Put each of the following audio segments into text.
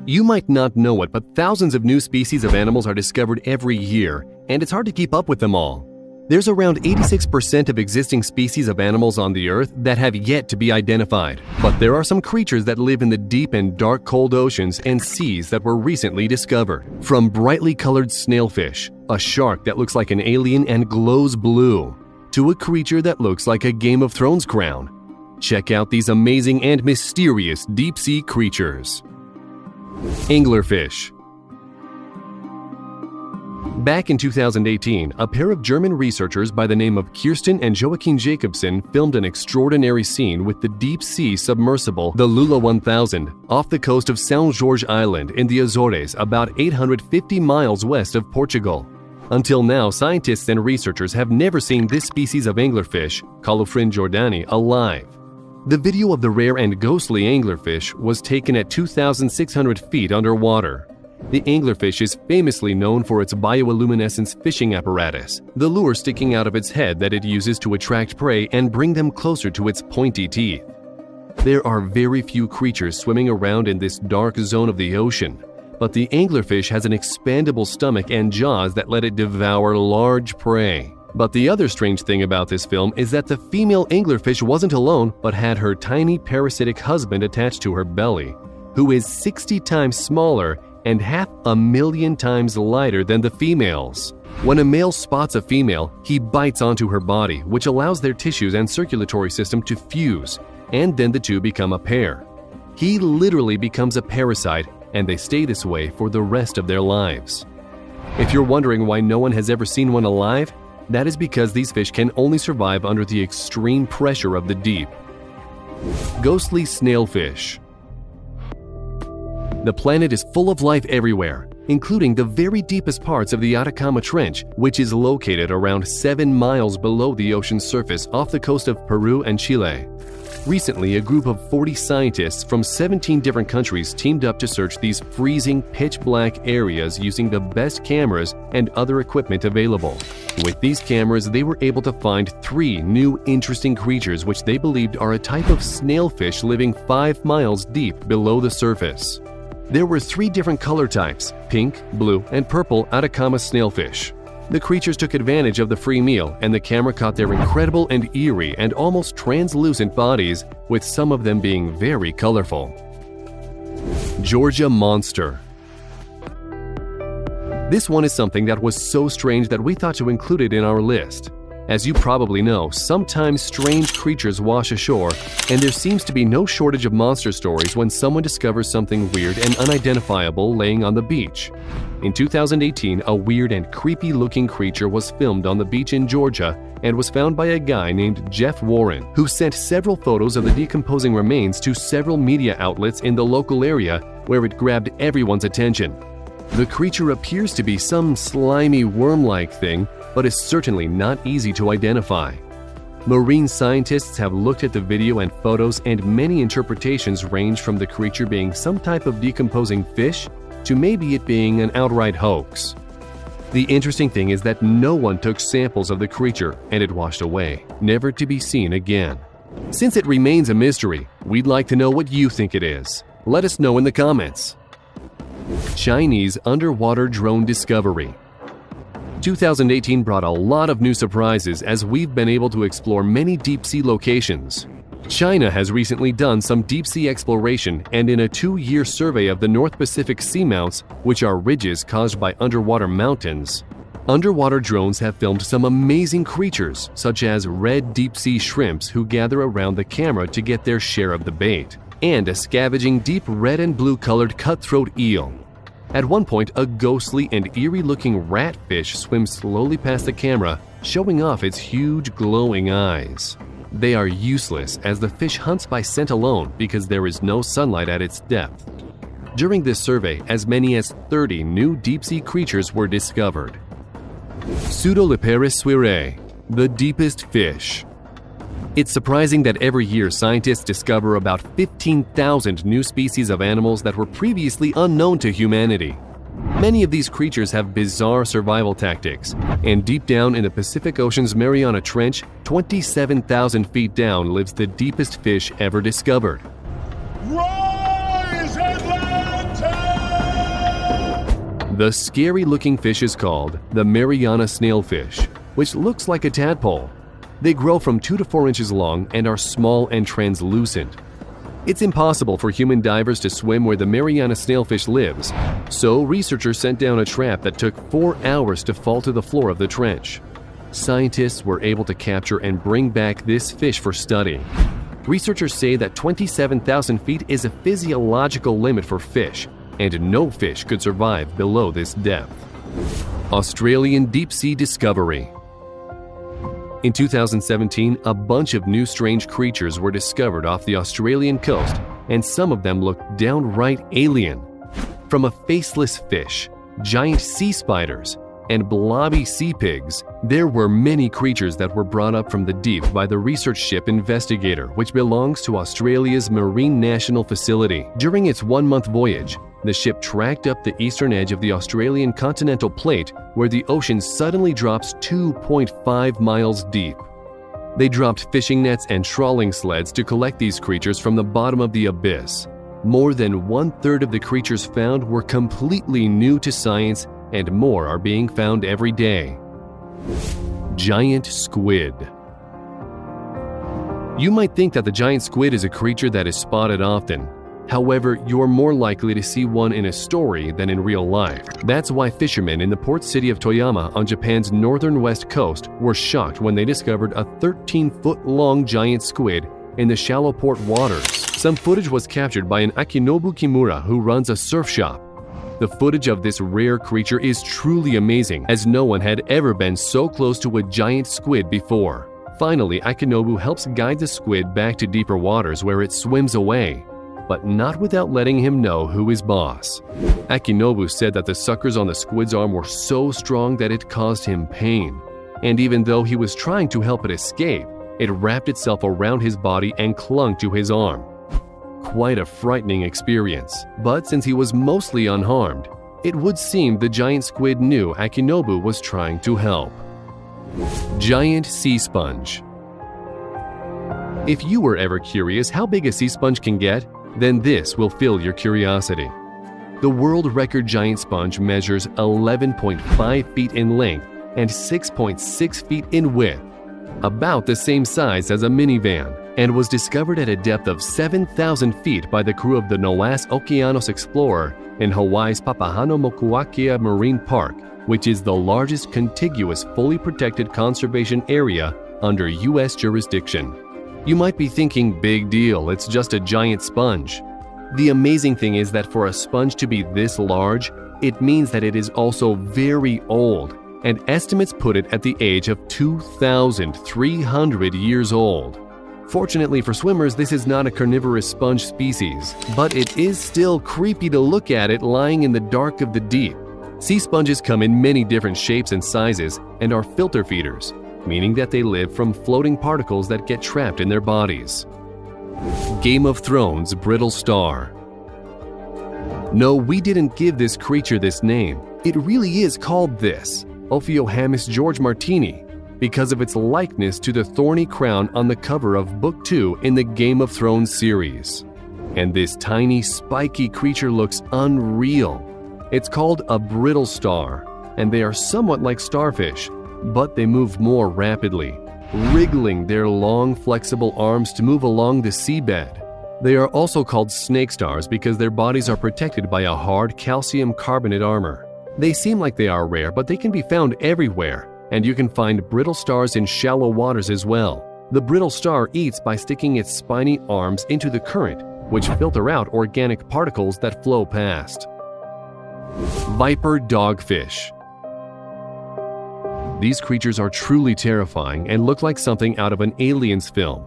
You might not know it, but thousands of new species of animals are discovered every year, and it's hard to keep up with them all. There's around 86% of existing species of animals on the Earth that have yet to be identified. But there are some creatures that live in the deep and dark cold oceans and seas that were recently discovered. From brightly colored snailfish, a shark that looks like an alien and glows blue, to a creature that looks like a Game of Thrones crown. Check out these amazing and mysterious deep-sea creatures. Anglerfish. Back in 2018, a pair of German researchers by the name of Kirsten and Joachim Jacobsen filmed an extraordinary scene with the deep-sea submersible, the Lula 1000, off the coast of São Jorge Island in the Azores, about 850 miles west of Portugal. Until now, scientists and researchers have never seen this species of anglerfish, Calophryn jordani, alive. The video of the rare and ghostly anglerfish was taken at 2,600 feet underwater. The anglerfish is famously known for its bioluminescence fishing apparatus, the lure sticking out of its head that it uses to attract prey and bring them closer to its pointy teeth. There are very few creatures swimming around in this dark zone of the ocean, but the anglerfish has an expandable stomach and jaws that let it devour large prey. But the other strange thing about this film is that the female anglerfish wasn't alone, but had her tiny parasitic husband attached to her belly, who is 60 times smaller and 500,000 times lighter than the females. When a male spots a female, he bites onto her body, which allows their tissues and circulatory system to fuse, and then the two become a pair. He literally becomes a parasite, and they stay this way for the rest of their lives. If you're wondering why no one has ever seen one alive, that is because these fish can only survive under the extreme pressure of the deep. Ghostly snailfish. The planet is full of life everywhere, including the very deepest parts of the Atacama Trench, which is located around 7 miles below the ocean's surface off the coast of Peru and Chile. Recently, a group of 40 scientists from 17 different countries teamed up to search these freezing, pitch-black areas using the best cameras and other equipment available. With these cameras, they were able to find 3 new interesting creatures which they believed are a type of snailfish living 5 miles deep below the surface. There were 3 different color types: pink, blue, and purple Atacama snailfish. The creatures took advantage of the free meal, and the camera caught their incredible and eerie and almost translucent bodies, with some of them being very colorful. Georgia monster. This one is something that was so strange that we thought to include it in our list. As you probably know, sometimes strange creatures wash ashore, and there seems to be no shortage of monster stories when someone discovers something weird and unidentifiable laying on the beach. In 2018, a weird and creepy-looking creature was filmed on the beach in Georgia and was found by a guy named Jeff Warren, who sent several photos of the decomposing remains to several media outlets in the local area, where it grabbed everyone's attention. The creature appears to be some slimy worm-like thing, but is certainly not easy to identify. Marine scientists have looked at the video and photos, and many interpretations range from the creature being some type of decomposing fish to maybe it being an outright hoax. The interesting thing is that no one took samples of the creature, and it washed away, never to be seen again. Since it remains a mystery, we'd like to know what you think it is. Let us know in the comments. Chinese underwater drone discovery. 2018 brought a lot of new surprises as we've been able to explore many deep-sea locations. China has recently done some deep-sea exploration, and in a 2-year survey of the North Pacific seamounts, which are ridges caused by underwater mountains, underwater drones have filmed some amazing creatures, such as red deep-sea shrimps who gather around the camera to get their share of the bait, and a scavenging deep red and blue-colored cutthroat eel. At one point, a ghostly and eerie-looking ratfish swims slowly past the camera, showing off its huge glowing eyes. They are useless as the fish hunts by scent alone because there is no sunlight at its depth. During this survey, as many as 30 new deep-sea creatures were discovered. Pseudoleperis suirae, the deepest fish. It's surprising that every year scientists discover about 15,000 new species of animals that were previously unknown to humanity. Many of these creatures have bizarre survival tactics, and deep down in the Pacific Ocean's Mariana Trench, 27,000 feet down, lives the deepest fish ever discovered. Rise, Atlanta! The scary-looking fish is called the Mariana snailfish, which looks like a tadpole. They grow from 2 to 4 inches long and are small and translucent. It's impossible for human divers to swim where the Mariana snailfish lives, so researchers sent down a trap that took 4 hours to fall to the floor of the trench. Scientists were able to capture and bring back this fish for study. Researchers say that 27,000 feet is a physiological limit for fish, and no fish could survive below this depth. Australian deep-sea discovery. In 2017, a bunch of new strange creatures were discovered off the Australian coast, and some of them looked downright alien. From a faceless fish, giant sea spiders, and blobby sea pigs, there were many creatures that were brought up from the deep by the research ship Investigator, which belongs to Australia's Marine National Facility. During its 1-month voyage, the ship tracked up the eastern edge of the Australian continental plate, where the ocean suddenly drops 2.5 miles deep. They dropped fishing nets and trawling sleds to collect these creatures from the bottom of the abyss. More than 1/3 of the creatures found were completely new to science, and more are being found every day. Giant squid. You might think that the giant squid is a creature that is spotted often. However, you're more likely to see one in a story than in real life. That's why fishermen in the port city of Toyama on Japan's northern west coast were shocked when they discovered a 13-foot-long giant squid in the shallow port waters. Some footage was captured by an Akinobu Kimura who runs a surf shop. The footage of this rare creature is truly amazing, as no one had ever been so close to a giant squid before. Finally, Akinobu helps guide the squid back to deeper waters where it swims away, but not without letting him know who is boss. Akinobu said that the suckers on the squid's arm were so strong that it caused him pain, and even though he was trying to help it escape, it wrapped itself around his body and clung to his arm. Quite a frightening experience, but since he was mostly unharmed, it would seem the giant squid knew Akinobu was trying to help. Giant sea sponge. If you were ever curious how big a sea sponge can get, then this will fill your curiosity. The world record giant sponge measures 11.5 feet in length and 6.6 feet in width, about the same size as a minivan, and was discovered at a depth of 7,000 feet by the crew of the Noas Okeanos Explorer in Hawaii's Papahānaumokuākea Marine Park, which is the largest contiguous fully protected conservation area under U.S. jurisdiction. You might be thinking, big deal, it's just a giant sponge. The amazing thing is that for a sponge to be this large, it means that it is also very old, and estimates put it at the age of 2,300 years old. Fortunately for swimmers, this is not a carnivorous sponge species, but it is still creepy to look at it lying in the dark of the deep. Sea sponges come in many different shapes and sizes and are filter feeders, meaning that they live from floating particles that get trapped in their bodies. Game of Thrones brittle star. No, we didn't give this creature this name. It really is called this, Ophiohamus george-martini, because of its likeness to the thorny crown on the cover of Book 2 in the Game of Thrones series. And this tiny, spiky creature looks unreal. It's called a brittle star, and they are somewhat like starfish, but they move more rapidly, wriggling their long, flexible arms to move along the seabed. They are also called snake stars because their bodies are protected by a hard calcium carbonate armor. They seem like they are rare, but they can be found everywhere, and you can find brittle stars in shallow waters as well. The brittle star eats by sticking its spiny arms into the current, which filter out organic particles that flow past. Viper dogfish. These creatures are truly terrifying and look like something out of an Aliens film.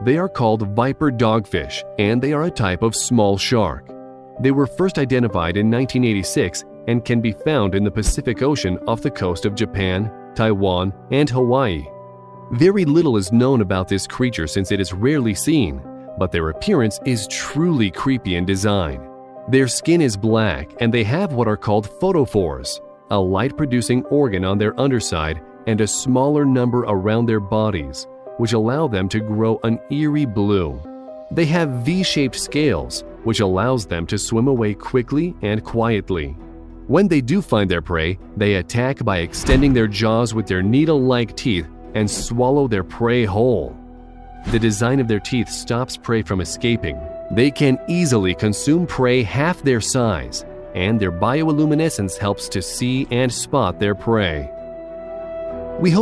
They are called viper dogfish, and they are a type of small shark. They were first identified in 1986 and can be found in the Pacific Ocean off the coast of Japan, Taiwan, and Hawaii. Very little is known about this creature since it is rarely seen, but their appearance is truly creepy in design. Their skin is black and they have what are called photophores, a light-producing organ on their underside and a smaller number around their bodies, which allow them to grow an eerie blue. They have V-shaped scales, which allows them to swim away quickly and quietly. When they do find their prey, they attack by extending their jaws with their needle-like teeth and swallow their prey whole. The design of their teeth stops prey from escaping. They can easily consume prey half their size, and their bioluminescence helps to see and spot their prey. We hope